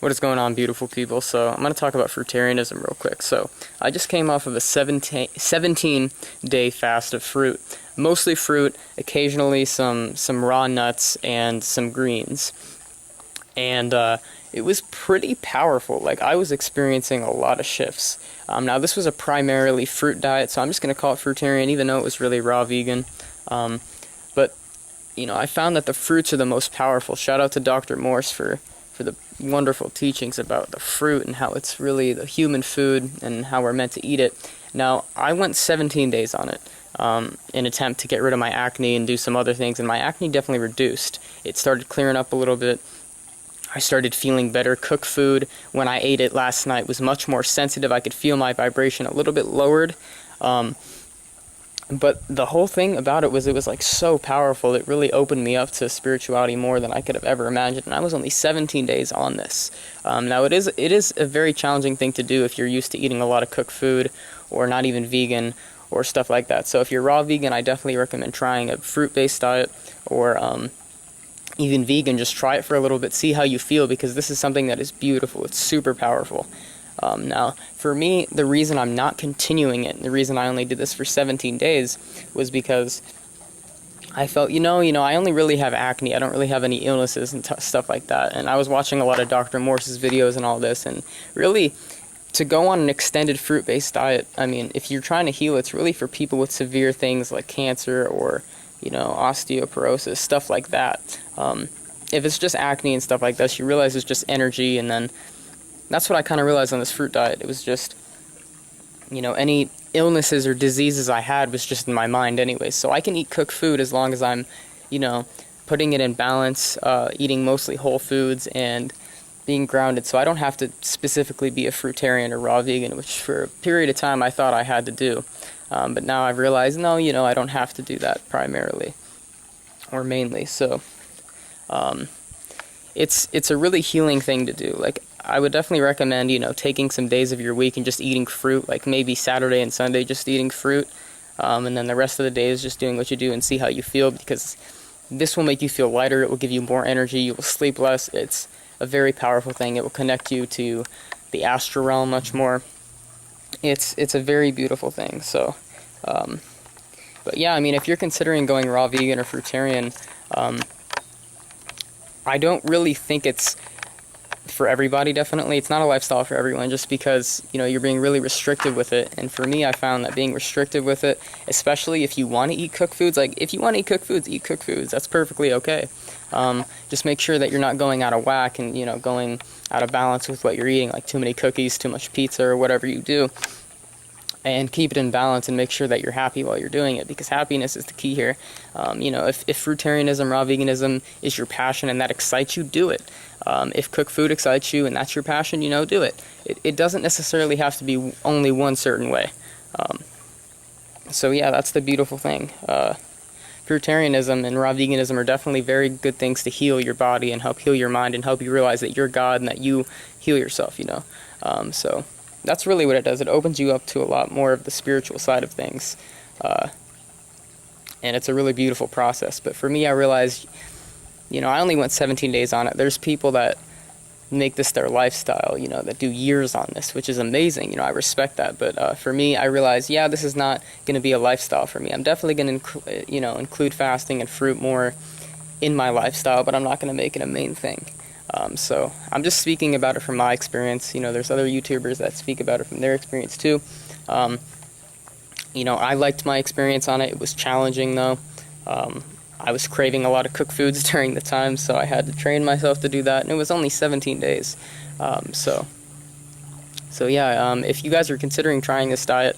What is going on, beautiful people? So I'm going to talk about fruitarianism real quick. So I just came off of a 17-day fast of fruit. Mostly fruit, occasionally some raw nuts and some greens. And it was pretty powerful. Like, I was experiencing a lot of shifts. Now, this was a primarily fruit diet, so I'm just going to call it fruitarian, even though it was really raw vegan. But, you know, I found that the fruits are the most powerful. Shout out to Dr. Morse for the wonderful teachings about the fruit and how it's really the human food and how we're meant to eat it. Now, I went 17 days on it in an attempt to get rid of my acne and do some other things, and my acne definitely reduced. It started clearing up a little bit. I started feeling better. Cooked food, when I ate it last night, was much more sensitive. I could feel my vibration a little bit lowered. But the whole thing about it was like so powerful. It really opened me up to spirituality more than I could have ever imagined. And I was only 17 days on this. Now, it is a very challenging thing to do if you're used to eating a lot of cooked food or not even vegan or stuff like that. So if you're raw vegan, I definitely recommend trying a fruit-based diet, or even vegan. Just try it for a little bit, see how you feel, because this is something that is beautiful. It's super powerful. Now, for me, the reason I'm not continuing it, and the reason I only did this for 17 days, was because I felt, you know, I only really have acne. I don't really have any illnesses and stuff like that. And I was watching a lot of Dr. Morse's videos and all this, and really, to go on an extended fruit-based diet, I mean, if you're trying to heal, it's really for people with severe things like cancer or, you know, osteoporosis, stuff like that. If it's just acne and stuff like this, you realize it's just energy, and then that's what I kind of realized on this fruit diet. It was just, you know, any illnesses or diseases I had was just in my mind anyway. So I can eat cooked food as long as I'm, you know, putting it in balance, eating mostly whole foods and being grounded. So I don't have to specifically be a fruitarian or raw vegan, which for a period of time I thought I had to do. But now I've realized, no, you know, I don't have to do that primarily or mainly. So it's a really healing thing to do. Like, I would definitely recommend, you know, taking some days of your week and just eating fruit, like maybe Saturday and Sunday just eating fruit, and then the rest of the day is just doing what you do and see how you feel, because this will make you feel lighter. It will give you more energy. You will sleep less. It's a very powerful thing. It will connect you to the astral realm much more. It's a very beautiful thing. So, but yeah, I mean, if you're considering going raw vegan or fruitarian, I don't really think it's for everybody. Definitely, it's not a lifestyle for everyone, just because, you know, you're being really restrictive with it. And for me, I found that being restrictive with it, especially if you want to eat cooked foods, like if you want to eat cooked foods, that's perfectly okay. Just make sure that you're not going out of whack and, you know, going out of balance with what you're eating, like too many cookies, too much pizza, or whatever you do. And keep it in balance and make sure that you're happy while you're doing it, because happiness is the key here. You know, if fruitarianism, raw veganism is your passion and that excites you, do it. If cooked food excites you and that's your passion, you know, do it. It doesn't necessarily have to be only one certain way. So yeah, that's the beautiful thing. Fruitarianism and raw veganism are definitely very good things to heal your body and help heal your mind and help you realize that you're God and that you heal yourself, you know. So that's really what it does. It opens you up to a lot more of the spiritual side of things. And it's a really beautiful process. But for me, I realized, you know, I only went 17 days on it. There's people that make this their lifestyle, you know, that do years on this, which is amazing. You know, I respect that. But for me, I realized, yeah, this is not going to be a lifestyle for me. I'm definitely going to, you know, include fasting and fruit more in my lifestyle, but I'm not going to make it a main thing. So I'm just speaking about it from my experience. You know, there's other YouTubers that speak about it from their experience too. You know, I liked my experience on it. It was challenging though. I was craving a lot of cooked foods during the time, so I had to train myself to do that, and it was only 17 days. So yeah, if you guys are considering trying this diet,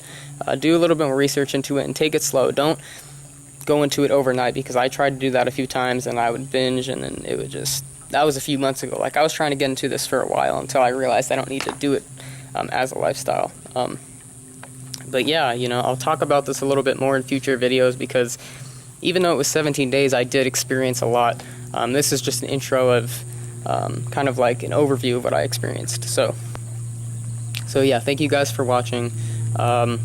do a little bit more research into it and take it slow. Don't go into it overnight, because I tried to do that a few times and I would binge, and then it would just, that was a few months ago. Like, I was trying to get into this for a while until I realized I don't need to do it as a lifestyle. But yeah, you know, I'll talk about this a little bit more in future videos, because even though it was 17 days, I did experience a lot. This is just an intro of kind of like an overview of what I experienced. So yeah, thank you guys for watching. Go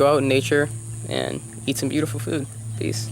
out in nature and eat some beautiful food. Peace.